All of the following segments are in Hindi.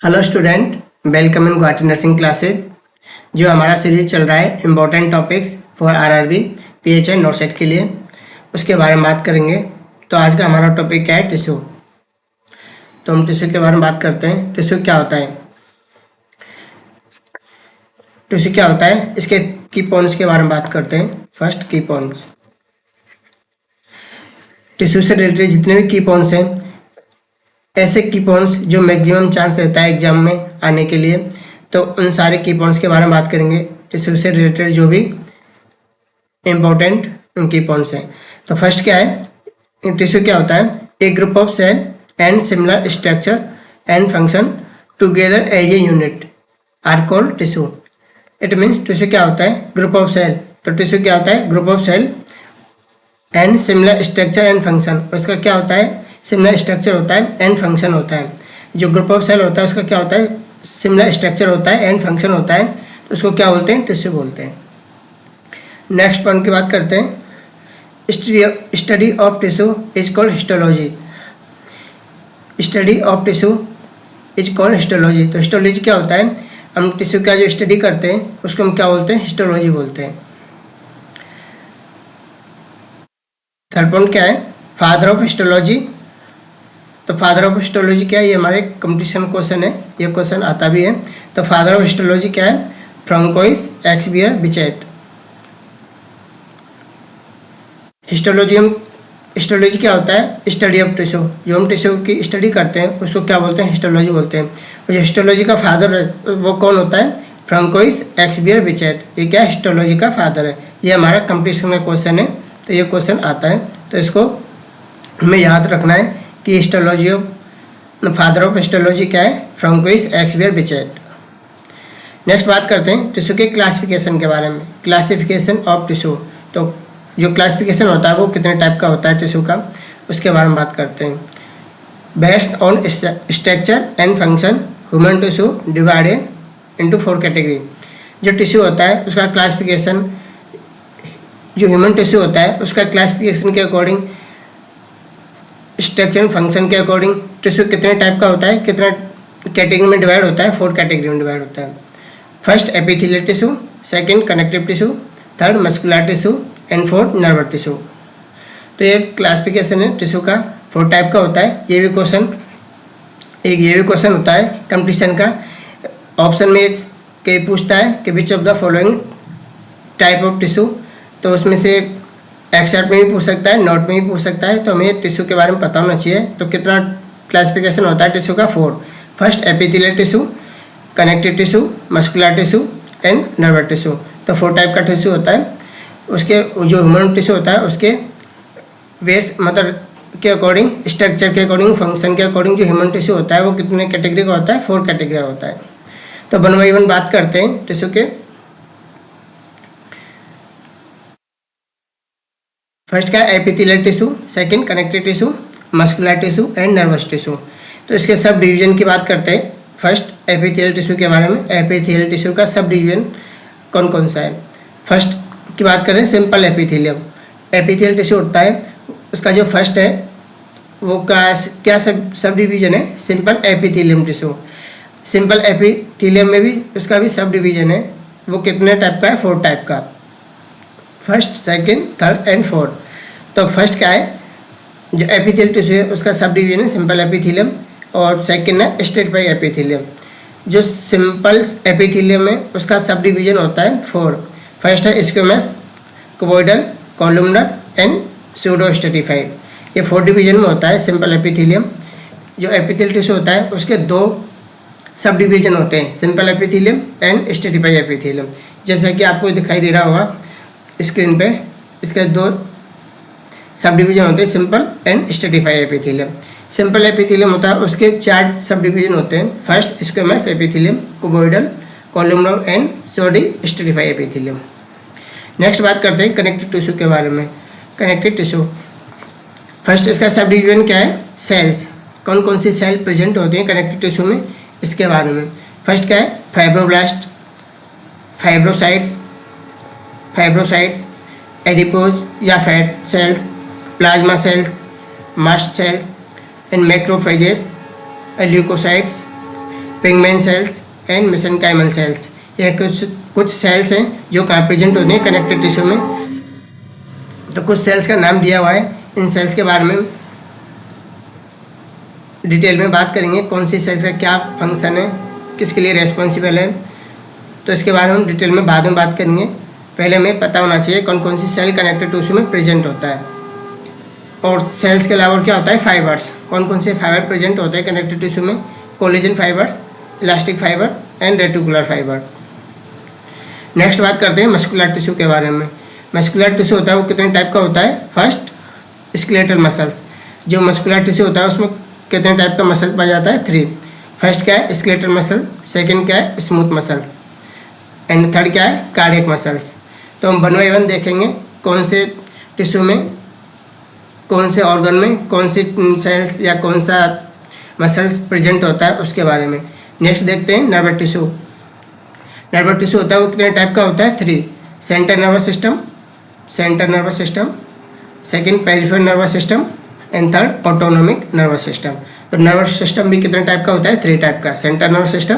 Hello students, welcome in Guwahati nursing classes. जो हमारा सीरीज चल रहा है important topics for RRB, PHI, NORCET के लिए, उसके बारे में बात करेंगे। तो आज का हमारा टॉपिक क्या है? टिश्यू। तो हम टिश्यू के बारे में बात करते हैं। टिश्यू क्या होता है? टिश्यू क्या होता है, इसके की पॉइंट्स के बारे में बात करते हैं। फर्स्ट, की पॉइंट्स। टिश्यू से रिलेटेड जितने भी की पॉइंट्स हैं, ऐसे की पॉइंट्स जो मैक्सिमम चांस रहता है एग्जाम में आने के लिए, तो उन सारे की पॉइंट्स के बारे में बात करेंगे। टिश्यू से रिलेटेड जो भी इम्पोर्टेंट की पॉइंट्स हैं। तो फर्स्ट क्या है? टिश्यू क्या होता है? A group of cell and similar structure and function together as a unit are called tissue. It means tissue क्या होता है? Group of cell. तो टिश्यू क्या होता है? Group of cell and similar structure and function. उसका क्या होता है? सिमिलर स्ट्रक्चर होता है एंड फंक्शन होता है। जो ग्रुप ऑफ सेल होता है उसका क्या होता है? सिमिलर स्ट्रक्चर होता है एंड फंक्शन होता है। तो उसको क्या बोलते हैं? टिश्यू बोलते हैं। नेक्स्ट पॉइंट की बात करते हैं। Study of tissue is called histology. Study of tissue is called histology. तो हिस्टोलॉजी क्या होता है? हम टिश्यू का जो स्टडी करते हैं उसको हम क्या बोलते हैं? हिस्टोलॉजी बोलते हैं। थर्ड पॉइंट क्या है? Father of histology. तो फादर ऑफ हिस्टोलॉजी क्या है? ये हमारे कंपटीशन क्वेश्चन है, ये क्वेश्चन आता भी है। तो फादर ऑफ हिस्टोलॉजी क्या है? फ्रांकोइस एक्सबियर बिचेट। हिस्टोलॉजी क्या होता है? Study of tissue. जो हम टिश्यू की स्टडी करते हैं उसको क्या बोलते हैं? हिस्टोलॉजी बोलते हैं। और जो हिस्टोलॉजी का फादर है वो कौन होता है? फ्रांकोइस एक्सबियर बिचेट। ये क्या है? हिस्टोलॉजी का फादर है। ये हमारा कंपटीशन का क्वेश्चन है, तो ये क्वेश्चन आता है। तो इसको हमें याद रखना है कि histology of father of histology क्या है? फ्रांकोइस एक्सबियर बिचेट। नेक्स्ट बात करते हैं टिश्यू के क्लासिफिकेशन के बारे में। Classification of tissue. तो जो क्लासिफिकेशन होता है वो कितने टाइप का होता है टिश्यू का, उसके बारे में बात करते हैं। Based on structure and function human tissue divided into 4 category. जो टिश्यू होता है उसका क्लासिफिकेशन, जो ह्यूमन टिश्यू होता है उसका क्लासिफिकेशन के अकॉर्डिंग, स्ट्रक्चर फंक्शन के अकॉर्डिंग टिश्यू कितने टाइप का होता है, कितना कैटेगरी में डिवाइड होता है? 4 कैटेगरी में डिवाइड होता है। First epithelial tissue, second connective tissue, third muscular tissue and fourth nervous tissue. तो ये क्लासिफिकेशन है टिश्यू का, 4 टाइप का होता है। ये भी क्वेश्चन होता है कंपटीशन का। ऑप्शन में एक पूछता है कि which of the following type of tissue. तो उसमें से एक्सेप्ट में भी पूछ सकता है, नॉट में भी पूछ सकता है। तो हमें टिश्यू के बारे में पता होना चाहिए। तो कितना क्लासिफिकेशन होता है टिश्यू का? 4। First epithelial tissue, connective tissue, muscular tissue and nervous tissue. तो 4 टाइप का टिश्यू होता है। उसके जो ह्यूमन टिश्यू होता है उसके वेस मतलब के अकॉर्डिंग, स्ट्रक्चर के अकॉर्डिंग, फंक्शन के अकॉर्डिंग जो ह्यूमन टिश्यू होता है वो कितने कैटेगरी का होता है? 4 कैटेगरी का होता है। तो 1 बाई 1 बात करते हैं टिश्यू के। फर्स्ट क्या है? Epithelial tissue, second connective tissue, muscular tissue and nervous tissue. तो इसके सब डिवीजन की बात करते हैं। फर्स्ट एपिथेलियल टिश्यू के बारे में। एपिथेलियल टिश्यू का सब डिवीजन कौन कौन सा है? फर्स्ट की बात करें, सिंपल एपिथेलियम। एपिथेलियल टिश्यू होता है, उसका जो फर्स्ट है वो क्या सब डिवीजन है? Simple epithelium tissue. Simple epithelium में भी उसका भी सब डिवीजन है। वो कितने टाइप का है? 4 टाइप का। First, second, third and fourth. तो फर्स्ट क्या है? जो एपिथेलियल टिश्यू है उसका सब डिवीजन है सिंपल एपिथेलियम, और सेकंड है स्ट्रेटिफाइड एपिथेलियम। जो सिंपल एपिथेलियम है उसका सब डिवीजन होता है 4। फर्स्ट है squamous, cuboidal, columnar and pseudo stratified. ये 4 डिवीजन में होता है सिंपल एपिथेलियम। जो एपिथेलियल टिश्यू होता है उसके 2 सब डिवीजन होते हैं, simple epithelium and stratified epithelium. जैसा कि आपको दिखाई दे रहा होगा स्क्रीन पे, इसके 2 सब डिवीजन होते हैं, simple and stratified epithelium. Simple epithelium होता है उसके 4 सब डिवीजन होते हैं। First squamous epithelium, cuboidal, columnar and pseudo stratified epithelium. Next बात करते हैं कनेक्टिव टिश्यू के बारे में। कनेक्टिव टिश्यू, फर्स्ट इसका सब डिवीजन क्या है? सेल्स। कौन कौन सी सेल प्रेजेंट होती हैं कनेक्टिव टिश्यू में, इसके बारे में। फर्स्ट क्या है? फाइब्रोब्लास्ट, फाइब्रोसाइट्स, एडिपोज या fat cells, plasma cells, mast cells and macrophages, leucocytes pigment cells and mesenchymal cells. ये कुछ सेल्स हैं जो कहाँ प्रेजेंट होते हैं कनेक्टिव टिश्यू में। तो कुछ सेल्स का नाम दिया हुआ है, इन सेल्स के बारे में डिटेल में बात करेंगे, कौन सी सेल्स का क्या फंक्शन है, किसके लिए रेस्पॉन्सिबल है, तो इसके बारे में हम डिटेल में बाद में बात करेंगे। पहले हमें पता होना चाहिए कौन कौन सी सेल कनेक्टिव टिश्यू में प्रेजेंट होता है। और सेल्स के अलावा क्या होता है, फाइबर्स। कौन कौन से फाइबर प्रेजेंट होते हैं कनेक्टिव टिश्यू में, collagen fibres, elastic fibre and reticular fibre. Next बात करते हैं मस्कुलर टिश्यू के बारे में। मस्कुलर टिश्यू होता है वो कितने टाइप का होता है। फर्स्ट स्केलेटल मसल्स, जो मस्कुलर टिश्यू होता है उसमें कितने टाइप का मसल पाया जाता है, 3। फर्स्ट क्या है, स्केलेटल मसल, सेकंड क्या है, स्मूथ मसल्स एंड थर्ड क्या है, कार्डियक मसल्स। तो हम 1 बाय 1 देखेंगे कौन से टिश्यू में, कौन से ऑर्गन में, कौन सी सेल्स या कौन सा मसल्स प्रेजेंट होता है उसके बारे में। नेक्स्ट देखते हैं नर्वस टिश्यू। नर्वस टिश्यू होता है वो कितने टाइप का होता है, 3। Central nervous system, second peripheral nervous system and third autonomic nervous system. तो नर्वस सिस्टम भी कितने टाइप का होता है, 3 टाइप का, central nervous system,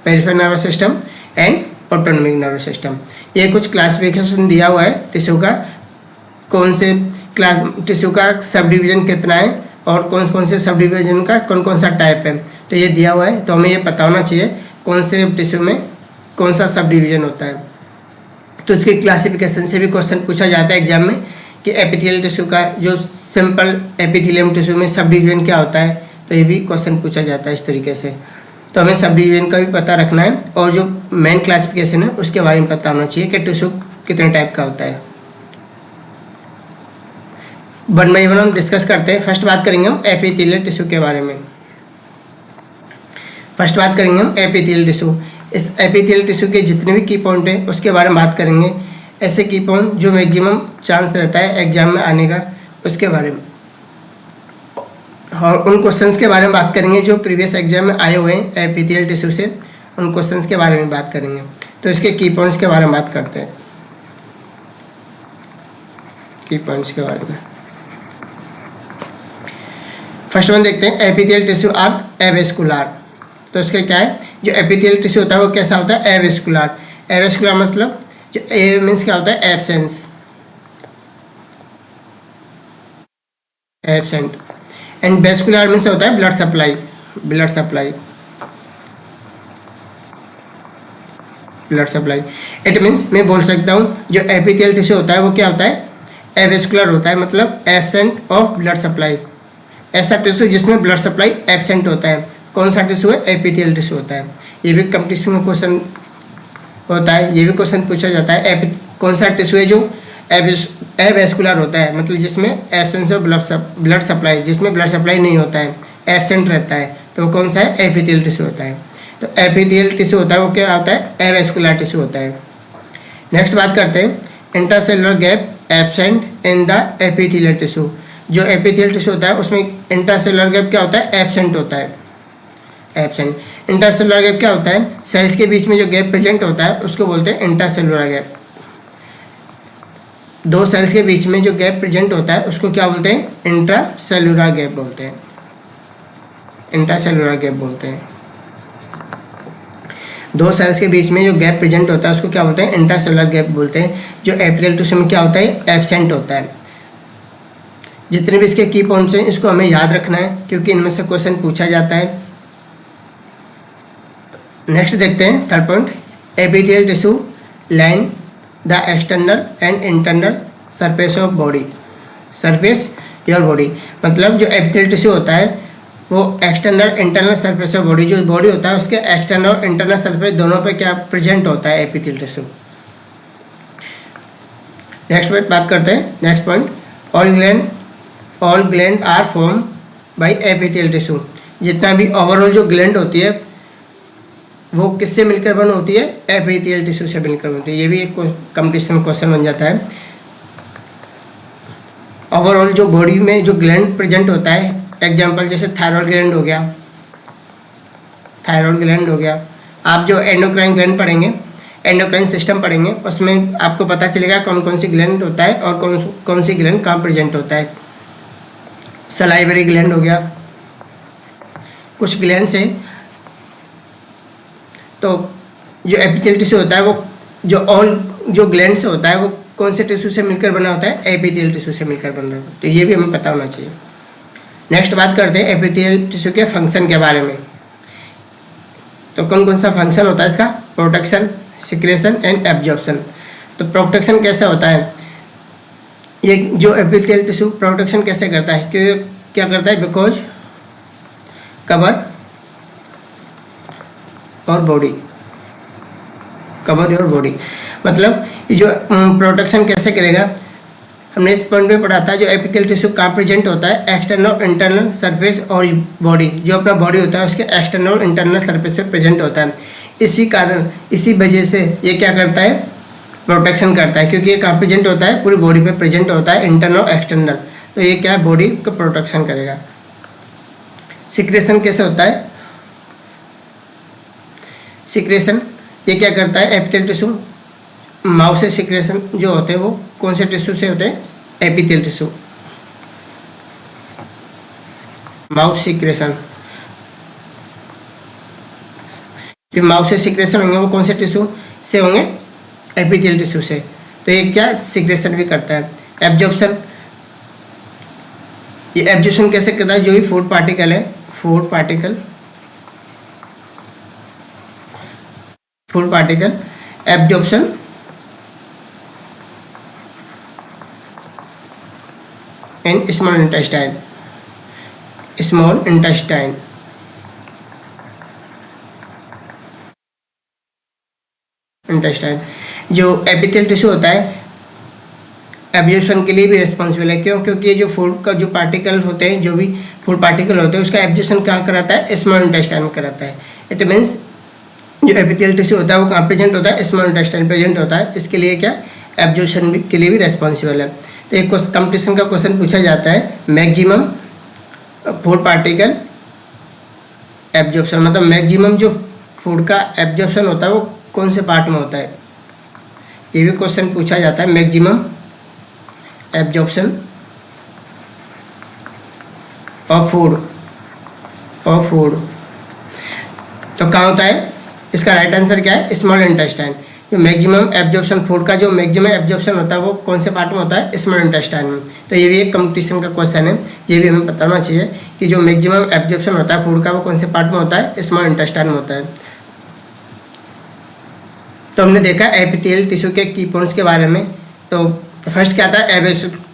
peripheral nervous system and autonomic nervous system. ये कुछ क्लासिफिकेशन दिया हुआ है टिश्यू का, कौन से क्लास टिश्यू का सब डिवीजन कितना है और कौन से सब डिवीजन का कौन कौन सा टाइप है, तो ये दिया हुआ है। तो हमें ये पता होना चाहिए कौन से टिश्यू में कौन सा सब डिवीजन होता है। तो इसके क्लासिफिकेशन से भी क्वेश्चन पूछा जाता है एग्जाम में कि एपिथेलियल टिश्यू का जो सिंपल एपिथेलियम टिश्यू में सब डिवीजन क्या होता है, तो ये भी क्वेश्चन पूछा जाता है इस तरीके से। तो हमें सब डिवीजन का भी पता रखना है और जो मेन क्लासिफिकेशन है उसके बारे में पता होना चाहिए कि टिश्यू कितने टाइप का होता है। 1 बाय 1 हम डिस्कस करते हैं। फर्स्ट बात करेंगे हम एपिथेलियल टिश्यू के बारे में। फर्स्ट बात करेंगे हम एपिथेलियल टिश्यू। इस एपिथेलियल टिश्यू के जितने भी की पॉइंट हैं उसके बारे में बात करेंगे। ऐसे की पॉइंट जो मैक्सिमम चांस रहता है एग्जाम में आने का, उसके बारे में, और उन क्वेश्चंस के बारे में बात करेंगे जो प्रीवियस एग्जाम में आए हुए हैं एपिथेलियल टिश्यू से, उन क्वेश्चंस के बारे में बात करेंगे। तो इसके की पॉइंट्स के बारे में बात करते हैं। की पॉइंट्स के बारे में फर्स्ट वन देखते हैं, एपिथेलियल टिश्यू आर एवेस्कुलर। तो इसका क्या है, जो एपिथेलियल टिश्यू होता है वो कैसा होता है, एवेस्कुलर। एवेस्कुलर मतलब जो ए मीन्स क्या होता है, absence, absent, and vascular means होता है blood supply, blood supply, blood supply. It means मैं बोल सकता हूँ जो एपिथेलियल टिश्यू होता है वो क्या होता है, एवेस्कुलर होता है, मतलब एब्सेंट ऑफ ब्लड सप्लाई। ऐसा टिश्यू जिसमें ब्लड सप्लाई एब्सेंट होता है, कौन सा टिश्यू है, एपिथेलियल टिश्यू होता है। ये भी कॉम्पिटिशन में क्वेश्चन होता है, ये भी क्वेश्चन पूछा जाता है, कौन सा टिश्यू है जो एवेस्कुलर होता है, मतलब जिसमें एब्सेंस ऑफ ब्लड सप्लाई, जिसमें ब्लड सप्लाई नहीं होता है, एब्सेंट रहता है, तो वो कौन सा है, एपिथेलियल टिश्यू होता है। तो एपिथेलियल टिश्यू होता है वो क्या होता है, एवेस्कुलर टिश्यू होता है। नेक्स्ट बात करते हैं, intercellular gap absent in the epithelial tissue. जो एपिथेलियल टिश्यू होता है उसमें इंटरसेलुलर गैप क्या होता है, एब्सेंट होता है, एब्सेंट। इंटरसेलुलर गैप क्या होता है, सेल्स के बीच में जो गैप प्रेजेंट होता है उसको बोलते हैं इंटरसेलुलर गैप। दो सेल्स के बीच में जो गैप प्रेजेंट होता है उसको क्या बोलते हैं, इंट्रासेलुलर गैप बोलते हैं, इंट्रासेलुलर गैप बोलते हैं। दो सेल्स के बीच में जो गैप प्रेजेंट होता है उसको क्या बोलते हैं, इंट्रासेलुलर गैप बोलते हैं। जो एपिथेलियल टिश्यू में क्या होता है, एब्सेंट होता है। जितने भी इसके की पॉइंट्स हैं इसको हमें याद रखना है क्योंकि इनमें से क्वेश्चन पूछा जाता है। नेक्स्ट देखते हैं third point, epithelial tissue line the external and internal surface of body, surface your body. मतलब जो एपिथेलियल टिश्यू होता है वो external internal surface of body, जो बॉडी होता है उसके एक्सटर्नल और इंटरनल सरफेस दोनों पे क्या प्रेजेंट होता है एपिथेलियल टिश्यू। नेक्स्ट बात करते हैं, next point, all gland are form by epithelial tissue. जितना भी ओवरऑल जो ग्लैंड होती है वो किससे मिलकर बन होती है, एपिथेलियल टिश्यू से मिलकर बनती है। ये भी एक कंपटीशन क्वेश्चन बन जाता है। ओवरऑल जो बॉडी में जो ग्लैंड प्रेजेंट होता है, एग्जांपल जैसे थायराइड ग्लैंड हो गया, थायराइड ग्लैंड हो गया। आप जो एंडोक्राइन ग्लैंड पढ़ेंगे, एंडोक्राइन सिस्टम पढ़ेंगे, उसमें आपको पता चलेगा कौन कौन सी ग्लैंड होता है और कौन सी ग्लैंड कहाँ प्रेजेंट होता है। सलाइवरी ग्लैंड हो गया, कुछ ग्लैंड से तो जो एपिथेलियल टिश्यू होता है वो जो ग्लैंड से होता है वो कौन से टिश्यू से मिलकर बना होता है? एपिथेलियल टिश्यू से मिलकर बना होता है। तो ये भी हमें पता होना चाहिए। नेक्स्ट बात करते हैं एपिथेलियल टिश्यू के फंक्शन के बारे में। तो कौन कौन सा फंक्शन होता है इसका? Protection, secretion and absorption. तो प्रोटेक्शन कैसे होता है? ये जो एपिथेलियल टिश्यू प्रोटेक्शन कैसे करता है? क्या करता है? बिकॉज कवर और बॉडी, कवर योर बॉडी, मतलब ये जो प्रोटेक्शन कैसे करेगा? हमने इस पॉइंट में पढ़ा था जो एपिथेलियल टिश्यू कहाँ प्रेजेंट होता है? एक्सटर्नल और इंटरनल सरफेस और बॉडी, जो अपना बॉडी होता है उसके एक्सटर्नल और इंटरनल सरफेस पे प्रेजेंट होता है। इसी कारण, इसी वजह से ये क्या करता है? प्रोटेक्शन करता है, क्योंकि ये कहाँ प्रेजेंट होता है? पूरी बॉडी पे प्रेजेंट होता है, इंटरनल और एक्सटर्नल। तो ये क्या है? बॉडी को प्रोटेक्शन करेगा। सिक्रेशन कैसे होता है? सिक्रेशन ये क्या करता है? एपिथेलियल टिश्यू माउथ से सिक्रेशन जो होते हैं वो कौन से टिश्यू से होते हैं? Epithelial tissue, mouth secretion. जो माउथ से सिक्रेशन होंगे वो कौन से टिश्यू से होंगे? एपिथेलियल टिश्यू से। तो ये क्या सिक्रेशन भी करता है। एब्जॉर्प्शन, ये एब्जॉर्प्शन कैसे करता है? जो भी फूड पार्टिकल है, food particle absorption in small intestine, जो एपिथेलियल टिश्यू होता है एब्जॉर्प्शन के लिए भी रिस्पॉन्सिबल है। क्यों? क्योंकि ये जो फूड का जो पार्टिकल होते हैं, जो भी फूड पार्टिकल होते हैं उसका एब्जॉर्प्शन कहाँ कराता है? स्मॉल इंटेस्टाइन में कराता है। इट मीन्स जो एपिथेलियल टिश्यू होता है वो कहाँ प्रेजेंट होता है? स्मॉल इंटेस्टाइन प्रेजेंट होता है। इसके लिए क्या? एब्जॉर्प्शन के लिए भी रिस्पॉन्सिबल है। तो एक कंपटीशन का क्वेश्चन पूछा जाता है, मैक्सिमम फूड पार्टिकल एब्जॉर्प्शन, मतलब मैक्सिमम जो फूड का एब्जॉर्प्शन होता है वो कौन से पार्ट में होता है? ये भी क्वेश्चन पूछा जाता है, मैक्सिमम एब्जॉर्प्शन ऑफ फूड तो कहाँ होता है? इसका राइट आंसर क्या है? Small intestine. जो मैक्सिमम एब्जॉर्प्शन फूड का जो मैक्सिमम एब्जॉर्प्शन होता है वो कौन से पार्ट में होता है? स्मॉल इंटेस्टाइन में। तो ये भी एक कंपटीशन का क्वेश्चन है, ये भी हमें बताना चाहिए कि जो मैक्सिमम एब्जॉर्प्शन होता है फूड का वो कौन से पार्ट में होता है? स्मॉल इंटेस्टाइन में होता है। तो हमने देखा एपिथेलियल टिश्यू के की पॉइंट्स के बारे में। तो फर्स्ट क्या था?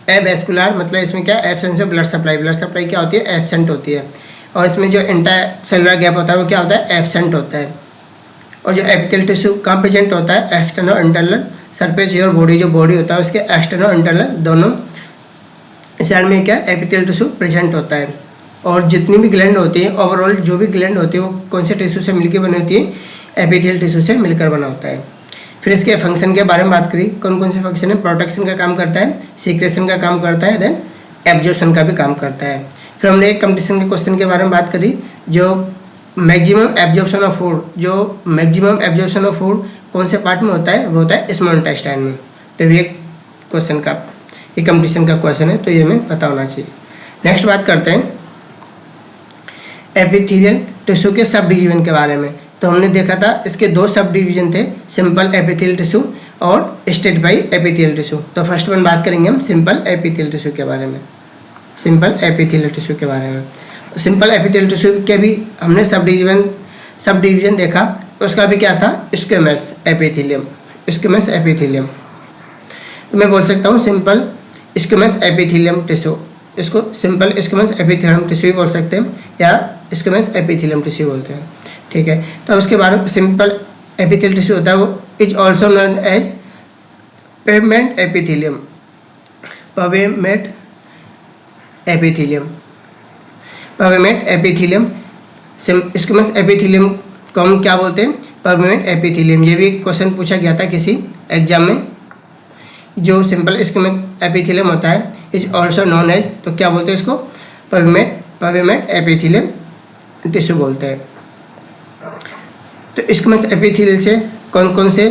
एवेस्कुलर, मतलब इसमें क्या? Absence of blood supply. Blood supply क्या होती है? एब्सेंट होती है। और इसमें जो इंटरसेलुलर गैप होता है वो क्या होता है? एब्सेंट होता है। और जो एपिथेलियल टिश्यू कहाँ प्रेजेंट होता है? एक्सटर्नल और इंटरनल सरफेस योर बॉडी, जो बॉडी होता है उसके एक्सटर्नल और इंटरनल दोनों साइड में क्या? एपिथेलियल टिश्यू प्रेजेंट होता है। और जितनी भी ग्लैंड होती है, ओवरऑल जो भी ग्लैंड होती है वो कौन से टिश्यू से मिलकर बनी होती है? एपिथेलियल टिश्यू से मिलकर बना होता है। फिर इसके फंक्शन के बारे में बात करी, कौन कौन से फंक्शन है? प्रोटेक्शन का काम करता है, सिक्रेशन का काम करता है, देन एब्जॉर्प्शन का भी काम करता है। फिर हमने एक कंपटीशन के क्वेश्चन के बारे में बात करी, जो मैक्सिमम एब्जॉर्प्शन ऑफ फूड, जो मैक्सिमम एब्जॉर्प्शन ऑफ फूड कौन से पार्ट में होता है? वो होता है स्मॉल इंटेस्टाइन में। तो ये क्वेश्चन का, ये कंपटीशन का क्वेश्चन है, तो ये हमें पता होना चाहिए। नेक्स्ट बात करते हैं एपिथेलियल टिश्यू के सब डिवीजन के बारे में। तो हमने देखा था इसके दो सब डिवीजन थे, सिंपल एपिथेलियल टिश्यू और स्टेट बाई एपिथेलियल टिश्यू। तो फर्स्ट वन बात करेंगे हम सिंपल एपिथेलियल टिश्यू के बारे में। सिंपल एपिथेलियल टिश्यू के बारे में, सिंपल एपिथेलियल टिश्यू के भी हमने सब डिवीजन देखा। उसका भी क्या था? Squamous epithelium. तो मैं बोल सकता हूँ सिंपल स्क्वेमस एपिथेलियम टिश्यू, इसको सिंपल स्क्वेमस एपिथेलियम टिश्यू भी बोल सकते हैं या स्क्वेमस एपिथेलियम टिश्यू बोलते हैं। ठीक है, तो उसके बाद में सिंपल एपिथेलियल टिश्यू होता है वो is also known as pavement epithelium. Squamous epithelium को हम क्या बोलते हैं? Pavement epithelium. ये भी क्वेश्चन पूछा गया था किसी एग्जाम में। जो सिंपल स्क्वेमस एपिथेलियम होता है इज ऑल्सो नोन एज, तो क्या बोलते हैं इसको? पेवमेंट एपिथेलियम टिश्यू बोलते हैं। तो स्क्वेमस एपिथेलियम से कौन कौन से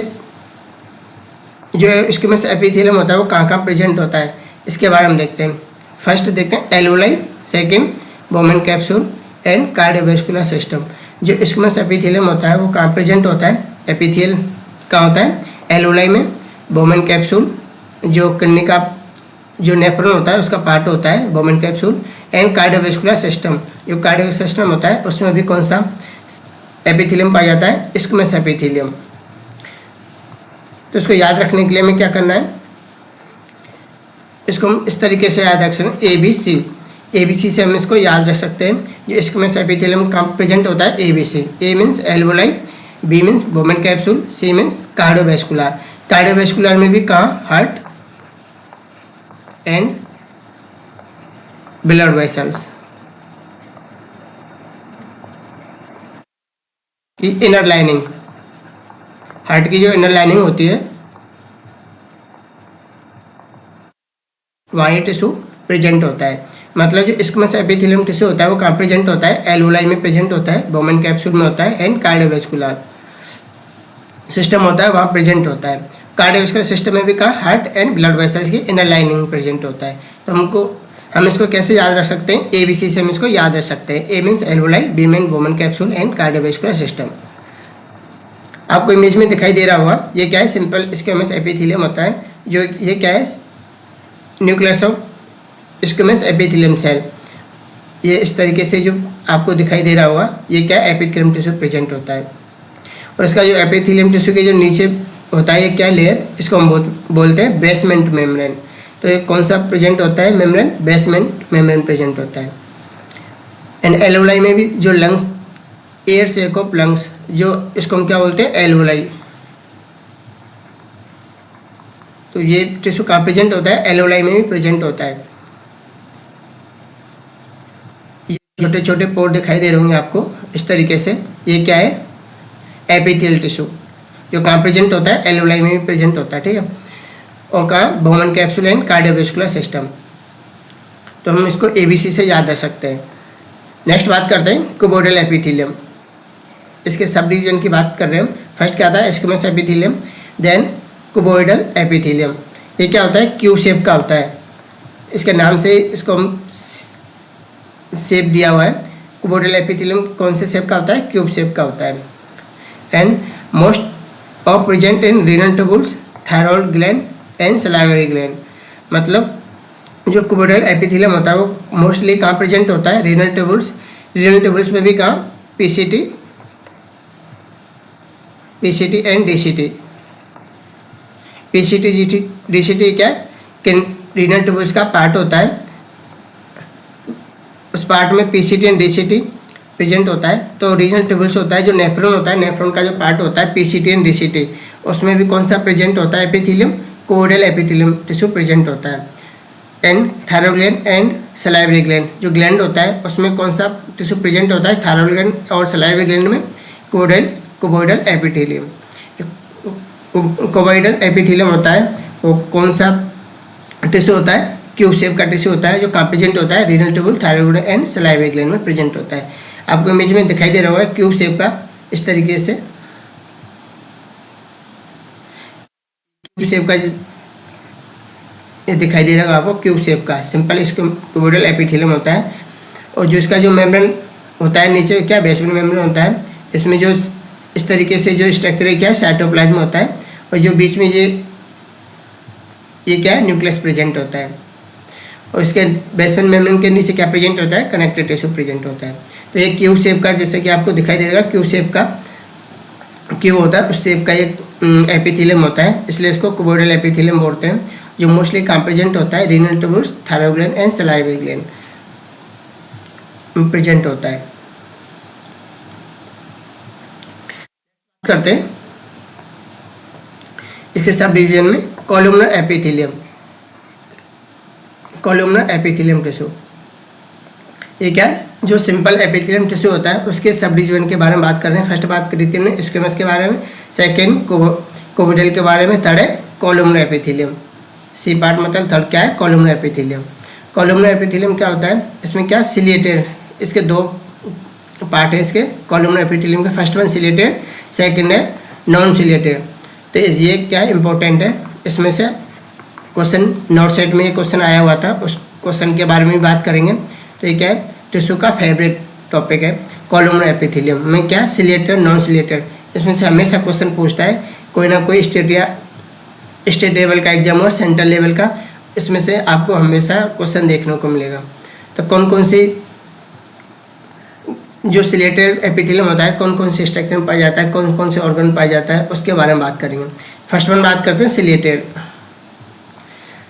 जो स्क्वेमस एपिथेलियम होता है वो कहाँ कहाँ प्रेजेंट होता है, इसके बारे में देखते हैं। फर्स्ट देखते हैं alveoli, second Bowman capsule and cardiovascular system. जो स्क्वैमस एपिथेलियम होता है वो कहाँ प्रेजेंट होता है? एपिथेलियम कहाँ होता है? एल्वोलाई में, बोमेन कैप्सूल, जो किडनी का जो नेफ्रॉन होता है उसका पार्ट होता है Bowman capsule, and cardiovascular system, जो कार्डियोवैस्कुलर सिस्टम होता है उसमें भी कौन सा एपिथेलियम पाया जाता है? Squamous epithelium. तो इसको याद रखने के लिए हमें क्या करना है? इसको हम इस तरीके से याद रख सकते हैं, ABC से हम इसको याद रख सकते हैं। जो स्क्वैमस एपिथेलियम कहाँ प्रेजेंट होता है? ABC। A means alveoli, B means Bowman capsule, C means cardiovascular. Cardiovascular में भी कहाँ? Heart and blood vessels. Inner lining, heart की जो इनर लाइनिंग होती है वहाँ ये टिश्यू प्रेजेंट होता है। मतलब जो स्क्वैमस एपिथेलियम टिश्यू होता है वो कहाँ प्रेजेंट होता है? एल्वोलाई में प्रेजेंट होता है, बोमेन कैप्सूल में होता है, एंड कार्डियोवैस्कुलर सिस्टम होता है वहाँ प्रेजेंट होता है। कार्डियोवैस्कुलर सिस्टम में भी कहाँ? हार्ट एंड ब्लड वेसल्स की इनर लाइनिंग में प्रेजेंट होता है। तो हम इसको कैसे याद रख सकते हैं? ABC से हम इसको याद रख सकते हैं। A means alveoli, B means Bowman capsule, and cardiovascular system. आपको इमेज में दिखाई दे रहा होगा, ये क्या है? सिंपल स्क्वैमस एपिथेलियम होता है। जो ये क्या है? Nucleus of squamous epithelium cell. ये इस तरीके से जो आपको दिखाई दे रहा होगा, ये क्या है? एपिथेलियम टिश्यू प्रेजेंट होता है। और इसका जो एपिथेलियम टिश्यू के जो नीचे होता है ये क्या लेयर? इसको हम बोलते हैं बेसमेंट मेम्ब्रेन। तो ये कौन सा प्रेजेंट होता है? मेम्ब्रेन, बेसमेंट मेम्ब्रेन प्रेजेंट होता है। एंड एल्वोलाई में भी जो lungs, air sac of lungs, जो इसको हम क्या बोलते हैं? एल्वोलाई। तो ये टिश्यू कहाँ प्रेजेंट होता है? एल्वोलाई में भी प्रेजेंट होता है। ये छोटे छोटे पोर दिखाई दे रहे होंगे आपको इस तरीके से। ये क्या है? एपिथेलियल टिश्यू, जो कहाँ प्रेजेंट होता है? एल्वोलाई में भी प्रेजेंट होता है। ठीक है। और कहाँ? Bowman capsule and cardiovascular system. तो हम इसको ABC से याद रख सकते हैं। नेक्स्ट बात करते हैं क्यूबोइडल एपिथेलियम। इसके सब डिवीजन की बात कर रहे हैं हम। फर्स्ट क्या था? Squamous epithelium, then cuboidal epithelium. ये क्या होता है? क्यू शेप का होता है। इसके नाम से इसको हम शेप दिया हुआ है। क्यूबोइडल एपिथेलियम कौन से शेप का होता है? क्यूब शेप का होता है। And most of present in renal tubules, thyroid gland and salivary gland. मतलब जो क्यूबोइडल एपिथेलियम होता है वो मोस्टली कहाँ प्रेजेंट होता है? Renal tubules. रीनल ट्यूबुल्स में भी कहाँ? PCT and DCT। PCT DCT क्या है? रीनल ट्यूबुल्स का पार्ट होता है। उस पार्ट में PCT एंड DCT प्रेजेंट होता है। तो रीनल ट्यूबुल्स होता है, जो नेफ्रॉन होता है, नेफ्रॉन का जो पार्ट होता है PCT एंड DCT, उसमें भी कौन सा प्रेजेंट होता है? Epithelium, cuboidal epithelium tissue present होता है। And thyroid gland and salivary gland, जो ग्लैंड होता है उसमें कौन सा टिश्यू प्रेजेंट होता है? थायरॉइड ग्लैंड और सलाइवरी ग्लैंड में क्यूबोइडल एपिथेलियम। क्यूबोइडल एपिथेलियम होता है वो कौन सा टिश्यू होता है? क्यूब शेप का टिश्यू होता है, जो कहाँ प्रेजेंट होता है? Renal tubule, thyroid and salivary gland में प्रेजेंट होता है। आपको इमेज में दिखाई दे रहा होगा क्यूब शेप का इस तरीके से। क्यूब शेप का ये दिखाई दे रहा होगा आपको, क्यूब शेप का सिंपल इसको क्यूबोइडल एपिथेलियम होता है। और जो इसका जो मेम्ब्रेन होता है नीचे क्या? बेसमेंट मेम्ब्रेन होता है। इसमें जो इस तरीके से जो स्ट्रक्चर है क्या है? साइटोप्लाज्म होता है। और जो बीच में ये क्या है? न्यूक्लियस प्रेजेंट होता है। और इसके बेसमेंट मेम्ब्रेन के नीचे क्या प्रेजेंट होता है? कनेक्टिव टिश्यू प्रेजेंट होता है। तो ये क्यूब शेप का, जैसे कि आपको दिखाई दे रहा है क्यूब शेप का क्यूब होता है, उस शेप का एक एपिथेलियम होता है, इसलिए इसको क्यूबोइडल एपिथेलियम बोलते हैं। जो मोस्टली कहाँ प्रेजेंट होता है? Renal tubules, thyroid gland and salivary gland present होता है। करते हैं इसके सब डिवीजन में कॉलमनर एपिथेलियम टिश्यू। ये क्या है? जो सिंपल एपिथेलियम टिश्यू होता है उसके सब डिवीजन के बारे में बात कर रहे हैं। फर्स्ट बात करी थी हमने स्क्वैमस के बारे में, सेकेंड क्यूबोइडल के बारे में, थर्ड है कॉलमनर एपिथेलियम। C पार्ट मतलब थर्ड क्या है? Columnar epithelium. कॉलमनर एपिथेलियम क्या होता है? इसमें क्या? सिलिएटेड, इसके दो पार्ट है इसके कॉलमनर एपिथेलियम के। फर्स्ट वन सिलिएटेड, सेकेंड है नॉन सिलिएटेड। तो ये क्या है? इंपॉर्टेंट है। इसमें से क्वेश्चन नोट सेट में ये क्वेश्चन आया हुआ था, उस क्वेश्चन के बारे में भी बात करेंगे। तो ये क्या है? टिश्यू का फेवरेट टॉपिक है। कॉलमनर एपिथेलियम में क्या सिलेटेड नॉन सिलेटेड, इसमें से हमेशा क्वेश्चन पूछता है कोई ना कोई स्टेट लेवल का एग्जाम और सेंट्रल लेवल का, इसमें से आपको हमेशा क्वेश्चन देखने को मिलेगा। तो कौन कौन सी जो सिलेटेड एपिथेलियम होता है कौन कौन से स्ट्रक्चर में पाया जाता है, कौन कौन से ऑर्गन पाया जाता है, उसके बारे में बात करेंगे। फर्स्ट वन बात करते हैं सिलेटेड।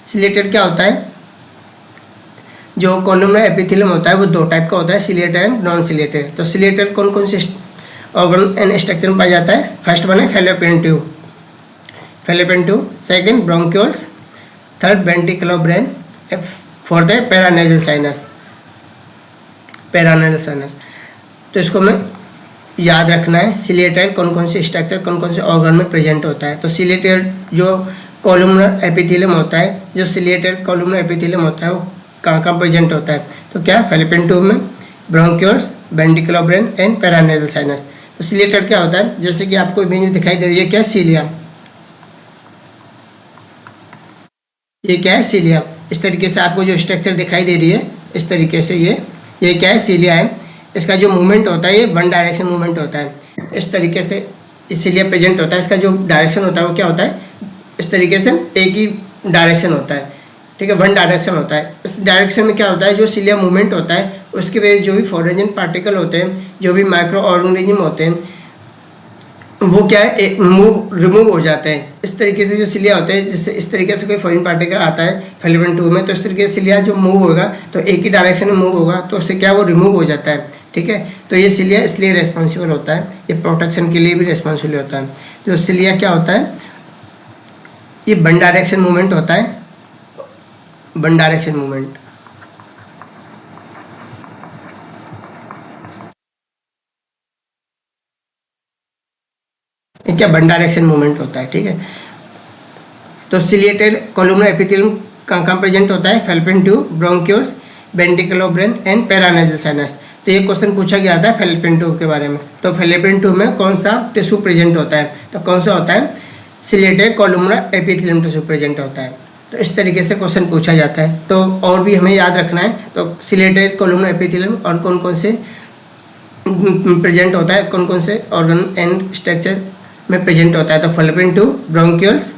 सिलेटेड क्या होता है, जो कॉलमनर एपिथेलियम होता है वो दो टाइप का होता है, सिलेटेड एंड नॉन सिलेटेड। तो सिलेटेड कौन कौन से ऑर्गन एंड स्ट्रक्चर में पाया जाता है, फर्स्ट वन है fallopian tube, second bronchioles, third ventricular brain, fourth है पैरानेजल साइनस। तो इसको हमें याद रखना है, सिलेटेड कौन कौन से स्ट्रक्चर कौन कौन से ऑर्गन में प्रेजेंट होता है। तो सिलेटेड जो कॉलमनर एपिथेलियम होता है, जो सिलेटेड कॉलमनर एपिथेलियम होता है वो कहाँ प्रेजेंट होता है, तो क्या फैलोपियन ट्यूब में, bronchioles, ventricular brain and paranasal sinus. तो सिलेटेड क्या होता है, जैसे कि आपको इमेज में दिखाई दे रही है, क्या सीलिया, ये क्या है सीलिया। इस तरीके से आपको जो स्ट्रक्चर दिखाई दे रही है इस तरीके से ये क्या है सीलिया है। इसका जो मूवमेंट होता है ये वन डायरेक्शन मूवमेंट होता है, इस तरीके से सीलिया प्रेजेंट होता है। इसका जो डायरेक्शन होता है वो क्या होता है, इस तरीके से एक ही डायरेक्शन होता है, ठीक है, वन डायरेक्शन होता है। इस डायरेक्शन में क्या होता है, जो सीलिया मूवमेंट होता है उसके वजह जो भी फॉरेन पार्टिकल होते हैं, जो भी माइक्रो ऑर्गेनिज्म होते हैं, वो क्या है रिमूव हो जाते हैं। इस तरीके से जो सिलिया होते हैं, जिससे इस तरीके से कोई फॉरेन पार्टिकल आता है फैलोपियन ट्यूब में, तो इस तरीके से सिलिया जो मूव होगा तो एक ही डायरेक्शन में मूव होगा, तो उससे क्या वो रिमूव हो जाता है, ठीक है। तो ये सिलिया इसलिए रेस्पॉन्सिबल होता है, ये प्रोटेक्शन के लिए भी रेस्पॉन्सिबल होता है। जो सिलिया क्या होता है, ये वन डायरेक्शन मूवमेंट होता है, वन डायरेक्शन मूवमेंट। क्या वन डायरेक्शन मूवमेंट होता है, ठीक है। तो सिलिएटेड कॉलमनर एपिथेलियम कहाँ प्रेजेंट होता है, fallopian tube, bronchioles, ventricular brain and paranasal sinus. तो ये क्वेश्चन पूछा गया था फैलोपियन ट्यूब के बारे में। तो फैलोपियन ट्यूब में कौन सा टिश्यू प्रेजेंट होता है, तो कौन सा होता है, ciliated columnar epithelium tissue present होता है। तो इस तरीके से क्वेश्चन पूछा जाता है। तो और भी हमें याद रखना है, तो सिलिएटेड कॉलमनर एपिथेलियम और कौन कौन से प्रेजेंट होता है, कौन कौन से ऑर्गन एंड स्ट्रक्चर में प्रेजेंट होता है। तो fallopian tube, bronchioles,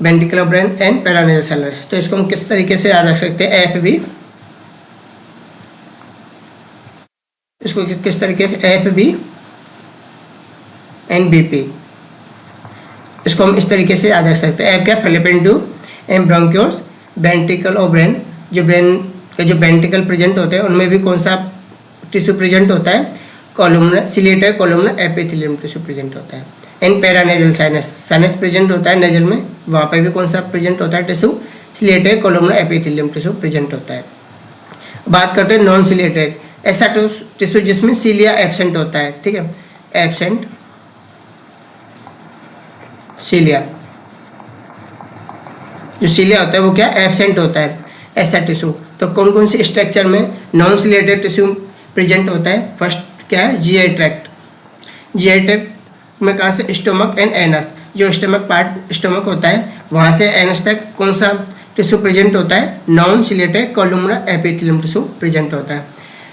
ventricular brain and paranasal sinus. तो इसको हम किस तरीके से याद रख सकते हैं, एफ-बी, इसको किस तरीके से एफ-बी एंड बी-पी, इसको हम इस तरीके से याद रख सकते हैं। एफ क्या, fallopian tube and bronchioles, ventricle और ब्रेन, जो ब्रेन के जो वेंट्रिकल प्रेजेंट होते हैं उनमें भी कौन सा टिश्यू प्रेजेंट होता है, columnar ciliated columnar epithelium tissue present होता है। And paranasal sinus, sinus present होता है नेजल में, वहाँ पर भी कौन सा प्रेजेंट होता है tissue, ciliated columnar epithelium tissue present होता है। बात करते हैं नॉन सिलिएटेड, ऐसा टिश्यू जिसमें सीलिया एब्सेंट होता है, ठीक है, एब्सेंट सीलिया, जो सीलिया होता है वो क्या एब्सेंट होता है, ऐसा टिश्यू। तो कौन कौन से स्ट्रक्चर में नॉन सिलिएटेड टिश्यू प्रेजेंट होता है, फर्स्ट क्या है, जीआई ट्रैक्ट। जीआई ट्रैक्ट में कहाँ से, स्टोमक एंड एनस, जो स्टोमक पार्ट स्टोमक होता है वहाँ से एनस तक कौन सा टिश्यू प्रेजेंट होता है, non ciliated columnar epithelium tissue present होता है।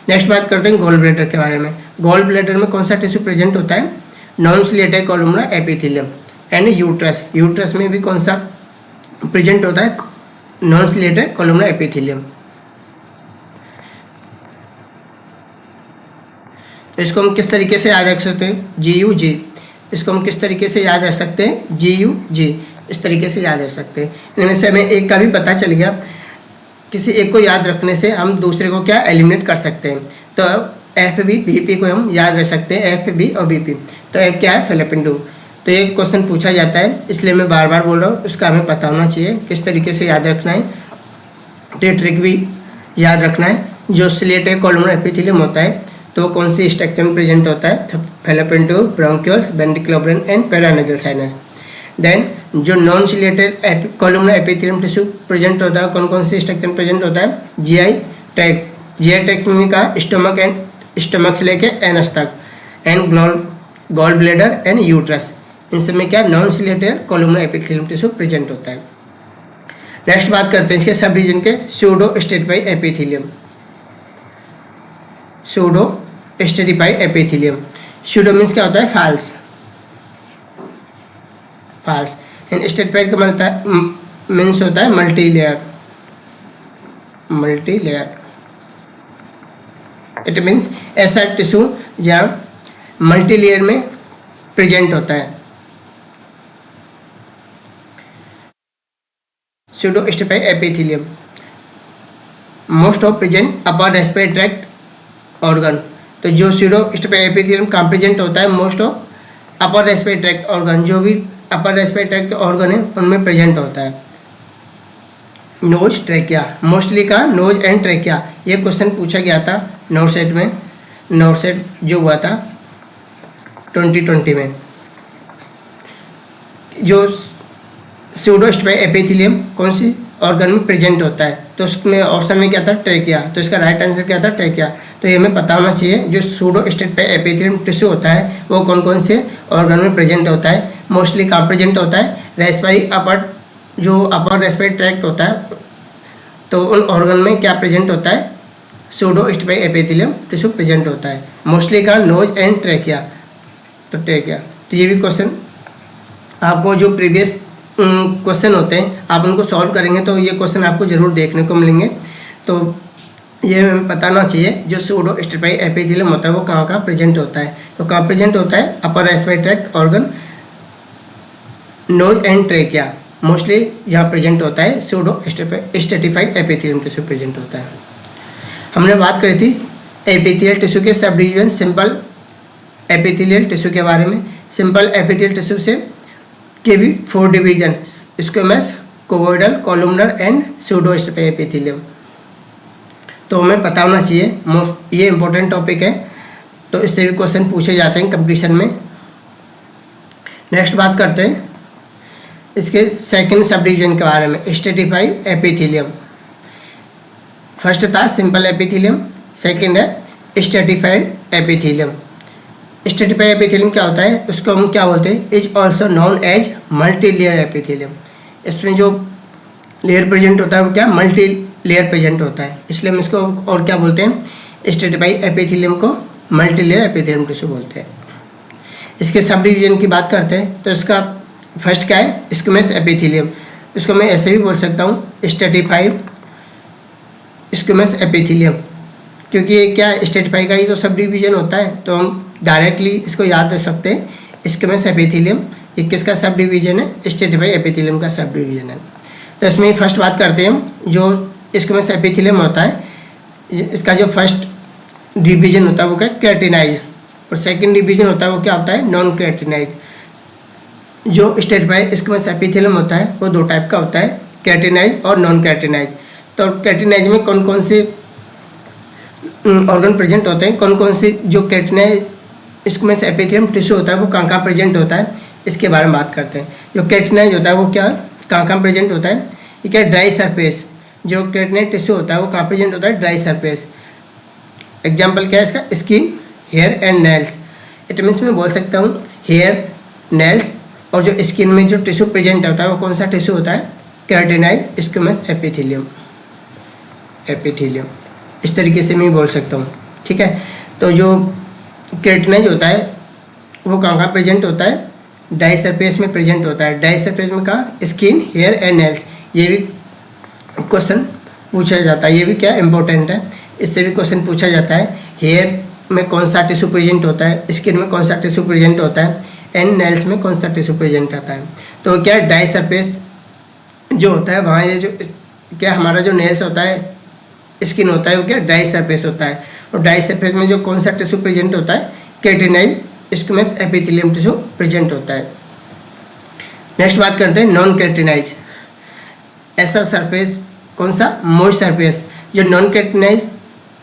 नेक्स्ट बात करते हैं गॉल ब्लैडर के बारे में। गॉल ब्लैडर में कौन सा टिश्यू प्रेजेंट होता है, non ciliated columnar epithelium. And uterus, uterus में भी कौन सा प्रेजेंट होता है, नॉन सिलिएटेड कॉलमनर एपिथेलियम। इसको हम किस तरीके से याद रख सकते हैं, GUG, इसको हम किस तरीके से याद रख सकते हैं, GUG, इस तरीके से याद रख सकते हैं। इनमें से हमें एक का भी पता चल गया, किसी एक को याद रखने से हम दूसरे को क्या एलिमिनेट कर सकते हैं। तो एफ-बी, बी-पी को हम याद रख सकते हैं, एफ-बी और बी-पी। तो एफ क्या है, फैलोपियन ट्यूब। तो ये क्वेश्चन पूछा जाता है, इसलिए मैं बार बार बोल रहा हूँ, उसका हमें पता होना चाहिए किस तरीके से याद रखना है। तो ट्रिक भी याद रखना है, जो सिलिएटेड कॉलमनर एपिथेलियम होता है तो कौन सी स्ट्रक्चर में प्रेजेंट होता है, fallopian tube, bronchioles, ventricular brain and paranasal sinus. Then जो non ciliated columnar epithelium tissue present होता है, कौन कौन सी स्ट्रक्चर में प्रेजेंट होता है, जीआई ट्रैक्ट। जीआई ट्रैक्ट में का स्टोमक से लेके एनस तक, and gall bladder and uterus, इन सब में क्या non ciliated columnar epithelium tissue present होता है। नेक्स्ट बात करते हैं इसके सब डिवीजन के, pseudo stratified epithelium. Pseudo stratified epithelium. Pseudo means क्या होता है? False, false. एंड स्टेरिफाइड का मीन्स होता है multi layer, multi layer. It means ऐसा टिश्यू जहाँ मल्टी लेयर में प्रेजेंट होता है। Pseudo stratified epithelium most of present upper respiratory tract organ. तो जो सूडो स्टेरिफाइड एपिथेलियम कहाँ प्रेजेंट होता है? Most of upper respiratory tract organ, जो भी अपर रेस्पिरेटरी ट्रैक्ट ऑर्गन है उनमें प्रेजेंट होता है। नोज, ट्रैकिया, मोस्टली का नोज एंड ट्रैकिया। ये क्वेश्चन पूछा गया था नॉर्सेट में, नॉर्सेट जो हुआ था 2020 में। जो सूडो स्टेरिफाइड एपिथेलियम कौन सी ऑर्गन में प्रेजेंट होता है? तो उसमें ऑप्शन में क्या था? ट्रैकिया। तो इसका राइट आंसर क्या था? ट्रैकिया। तो ये हमें पता होना चाहिए जो सूडो स्टेरिफाइड एपिथेलियम टिश्यू होता है वो कौन कौन से ऑर्गन में प्रेजेंट होता है, मोस्टली कहाँ प्रेजेंट होता है? रेस्पिरेटरी अपर, जो अपर रेस्पिरेटरी ट्रैक्ट होता है तो उन ऑर्गन में क्या प्रेजेंट होता है? Pseudo stratified epithelium tissue present होता है, मोस्टली का नोज एंड ट्रैकिया। तो ट्रैकिया। तो ये भी क्वेश्चन आपको जो प्रीवियस क्वेश्चन होते हैं आप उनको सॉल्व करेंगे तो ये क्वेश्चन आपको ज़रूर देखने को मिलेंगे। तो ये हमें बताना चाहिए जो सूडो स्टेरिफाइड एपिथेलियम होता है वो कहाँ कहाँ प्रेजेंट होता है। तो कहाँ प्रेजेंट होता है? Upper respiratory tract organ, nose and trachea, mostly यहाँ प्रेजेंट होता है। Pseudo stratified epithelium tissue present होता है। हमने बात करी थी एपिथेलियल टिश्यू के sub division simple epithelial tissue के बारे में। सिंपल एपिथेलियल टिश्यू से के भी 4 division, squamous, cuboidal, columnar and pseudo stratified epithelium. तो हमें पता होना चाहिए, ये इंपॉर्टेंट टॉपिक है तो इससे भी क्वेश्चन पूछे जाते हैं कंपटीशन में। नेक्स्ट बात करते हैं इसके सेकंड सब डिवीजन के बारे में, स्टेरिफाइड एपिथेलियम। फर्स्ट था सिंपल एपिथेलियम, सेकंड है स्टेरिफाइड एपिथेलियम। स्टेरिफाइड एपिथेलियम क्या होता है? उसको हम क्या बोलते हैं? Is also known as multi layer epithelium. इसमें जो लेयर प्रेजेंट होता है वो क्या? मल्टी लेयर प्रेजेंट होता है, इसलिए हम इसको और क्या बोलते हैं? स्टेरिफाइड एपिथेलियम को मल्टी लेयर एपिथेलियम टिश्यू बोलते हैं। इसके सब डिवीजन की बात करते हैं तो इसका फर्स्ट क्या है? Squamous epithelium. इसको मैं ऐसे भी बोल सकता हूँ स्टेरिफाइड स्क्वेमस एपिथेलियम, क्योंकि ये क्या स्टेरिफाइड का ही तो सब डिवीजन होता है तो हम डायरेक्टली इसको याद रख सकते हैं स्क्वेमस एपिथेलियम। ये किसका सब डिवीजन है? स्टेरिफाइड एपिथेलियम का सब डिवीजन है। तो इसमें फर्स्ट बात करते हैं हम जो स्क्वेमस एपिथेलियम होता है, इसका जो फर्स्ट डिवीजन होता है वो क्या? केराटिनाइज। और सेकंड डिवीजन होता है वो क्या होता है? नॉन केराटिनाइज। जो स्टेरिफाइड स्क्वेमस एपिथेलियम होता है वो 2 टाइप का होता है, केराटिनाइज और नॉन केराटिनाइज। तो केराटिनाइज में कौन कौन से ऑर्गन प्रेजेंट होते हैं, कौन कौन से जो केराटिनाइज स्क्वेमस एपिथेलियम टिश्यू होता है वो कहाँ कहाँ प्रेजेंट होता है, इसके बारे में बात करते हैं। जो केराटिनाइज होता है वो क्या कहाँ कहाँ प्रेजेंट होता है? ये क्या? Dry surface. जो केराटिनाइज टिश्यू होता है वो कहाँ प्रेजेंट होता है? Dry surface. एग्जाम्पल क्या है इसका? Skin, hair and nails. It means मैं बोल सकता हूँ हेयर, नेल्स और जो स्किन में जो टिश्यू प्रेजेंट होता है वो कौन सा टिश्यू होता है? केराटिनाइज स्क्वेमस एपिथेलियम। इस तरीके से मैं बोल सकता हूँ, ठीक है। तो जो केराटिनाइज होता है वो कहाँ कहाँ प्रेजेंट होता है? ड्राई सरफेस में प्रेजेंट होता है। ड्राई सरफेस में कहाँ? Skin, hair and nails. ये भी क्वेश्चन पूछा जाता है, ये भी क्या इंपॉर्टेंट है, इससे भी क्वेश्चन पूछा जाता है। हेयर में कौन सा टिश्यू प्रेजेंट होता है, स्किन में कौन सा टिश्यू प्रेजेंट होता है एंड नेल्स में कौन सा टिश्यू प्रेजेंट होता है। तो क्या ड्राई सरफेस जो होता है वहाँ ये जो क्या हमारा जो नेल्स होता है, स्किन होता है वो क्या? ड्राई सरफेस होता है। और ड्राई सरफेस में जो कौन सा टिश्यू प्रेजेंट होता है? केराटिनाइज स्क्वेमस एपिथेलियम टिश्यू प्रेजेंट होता है। नेक्स्ट बात करते हैं नॉन केराटिनाइज। ऐसा सरफेस कौन सा? Moist surface. जो नॉन केराटिनाइज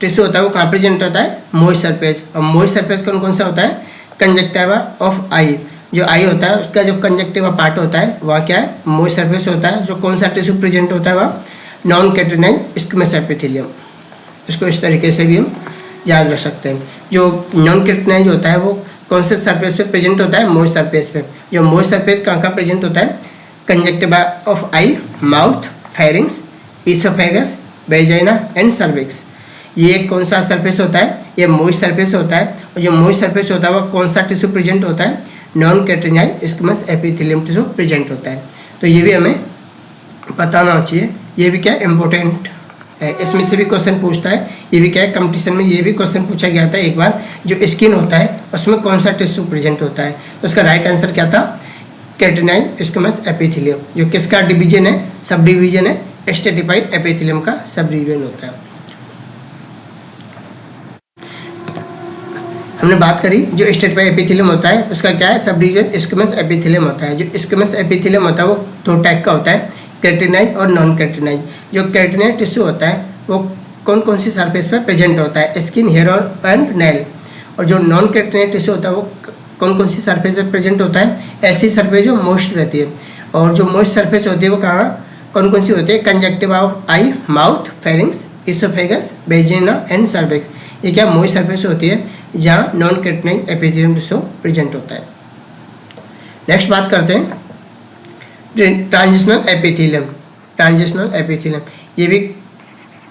टिश्यू होता है वो कहाँ प्रेजेंट होता है? Moist surface. और मॉइस्ट सरफेस कौन कौन सा होता है? कंजक्टिवा ऑफ आई। जो आई होता है उसका जो कंजक्टिवा पार्ट होता है वह क्या है? मॉइस्ट सरफेस होता है। जो कौन सा टिश्यू प्रेजेंट होता है वह नॉन केराटिनाइज स्क्वेमस एपिथेलियम। इसको इस तरीके से भी हम याद रख सकते हैं। जो नॉन केराटिनाइज होता है वो कौन से सरफेस पे प्रेजेंट होता है? मॉइस्ट सरफेस पे। जो मॉइस्ट सरफेस कहाँ कहाँ प्रेजेंट होता है? Conjunctiva of I, mouth, pharynx, oesophagus, vagina and cervix. ये कौन सा सरफेस होता है, ये मोइस्ट सरफेस होता है। और जो मोइस्ट सरफेस होता है वो कौन सा टिश्यू प्रेजेंट होता है, non keratinized squamous epithelium tissue present होता है। तो ये भी हमें पता होना चाहिए, ये भी क्या इम्पोर्टेंट है, इसमें से भी क्वेश्चन पूछता है। ये भी क्या है, कंपटीशन में ये भी क्वेश्चन पूछा गया था एक बार, जो स्किन होता है उसमें कौन सा टिश्यू प्रेजेंट होता है। तो उसका राइट आंसर क्या था, केराटिनाइज स्क्वैमस एपिथेलियम, जो किसका डिवीजन है, सब डिवीजन है, स्ट्रेटिफाइड एपिथेलियम का सब डिवीजन होता है। हमने बात करी जो स्ट्रेटिफाइड एपिथेलियम होता है उसका क्या है, सब डिवीजन स्क्वैमस एपिथेलियम होता है। जो स्क्वैमस एपिथेलियम होता है वो दो टाइप का होता है, केराटिनाइज और नॉन केराटिनाइज। जो केराटिनाइज टिश्यू होता है वो कौन कौन सी सरफेस पर प्रेजेंट होता है, स्किन, हेयर और एंड नेल। और जो नॉन केराटिनाइज टिश्यू होता है वो कौन कौन सी सरफेस पर प्रेजेंट होता है, ऐसी सरफेस जो मॉइस्ट रहती है। और जो मॉइस्ट सरफेस होती है वो कहाँ कौन कौन सी होती है, conjunctiva of I, mouth, pharynx, oesophagus, vagina and cervix. ये क्या मॉइस्ट सरफेस होती है जहाँ नॉन केराटिनाइज एपिथेलियम टिश्यू प्रेजेंट होता है। नेक्स्ट बात करते हैं ट्रांजिशनल एपिथेलियम। ट्रांजिशनल एपिथेलियम ये भी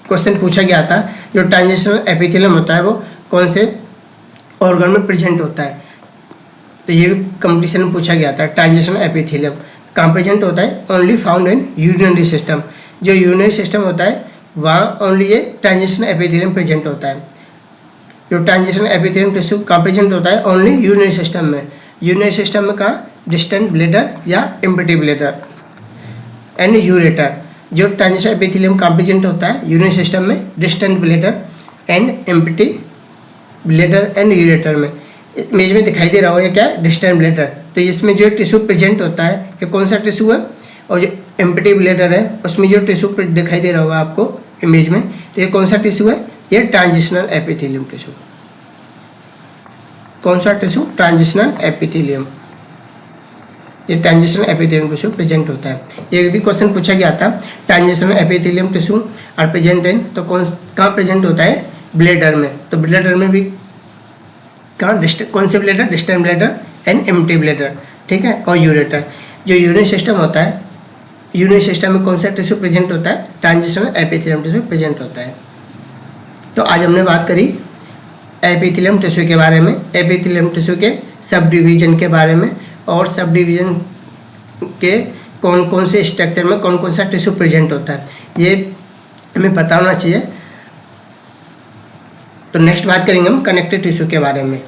क्वेश्चन पूछा गया था। जो ट्रांजिशनल एपिथेलियम होता है वो कौन से ऑर्गन में प्रेजेंट होता है, तो ये भी कंपटीशन में पूछा गया था। ट्रांजिशनल एपिथेलियम कहाँ प्रेजेंट होता है, only found in urinary system. जो यूरिनरी सिस्टम होता है वहाँ ओनली ये ट्रांजिशनल एपिथेलियम प्रेजेंट होता है। जो ट्रांजिशनल एपिथेलियम टिश्यू कहाँ प्रेजेंट होता है, ओनली यूरिनरी सिस्टम में। यूरिनरी सिस्टम में कहाँ, डिस्टेंट ब्लैडर या एम्प्टी ब्लैडर एंड यूरेटर। जो ट्रांजिशनल एपिथेलियम कहाँ प्रेजेंट होता है, यूरिनरी सिस्टम में, distant bladder and empty bladder and ureter में। इमेज में दिखाई दे रहा हो ये क्या है, डिस्टेंट ब्लैडर। तो इसमें जो टिश्यू प्रेजेंट होता है ये कौन सा टिश्यू है, और जो एम्प्टी ब्लैडर है उसमें जो टिश्यू दिखाई दे रहा होगा आपको इमेज में, तो ये कौन सा टिश्यू है, ये ट्रांजिशनल एपिथेलियम टिश्यू। कौन सा टिश्यू, ट्रांजिशनल एपिथेलियम। ये ट्रांजिशनल एपिथेलियम टिश्यू प्रेजेंट होता है। ये भी क्वेश्चन पूछा गया था, transitional epithelium tissue are present in, तो कहाँ प्रेजेंट होता है, ब्लैडर में। तो ब्लैडर में भी कहाँ, कौन से bladder, distant bladder and empty bladder, ठीक है। और यूरेटर। जो यूरिनरी सिस्टम होता है, यूरिनरी सिस्टम में कौन सा टिश्यू प्रेजेंट होता है, ट्रांजिशनल एपिथेलियम टिश्यू प्रेजेंट होता है। तो आज हमने बात करी एपिथेलियम टिश्यू के बारे में, एपिथेलियम टिश्यू के सब डिवीजन के बारे में, और सब डिवीजन के कौन कौन से स्ट्रक्चर में कौन कौन सा टिश्यू प्रेजेंट होता है, ये हमें पता होना चाहिए। तो नेक्स्ट बात करेंगे हम कनेक्टिव टिश्यू के बारे में।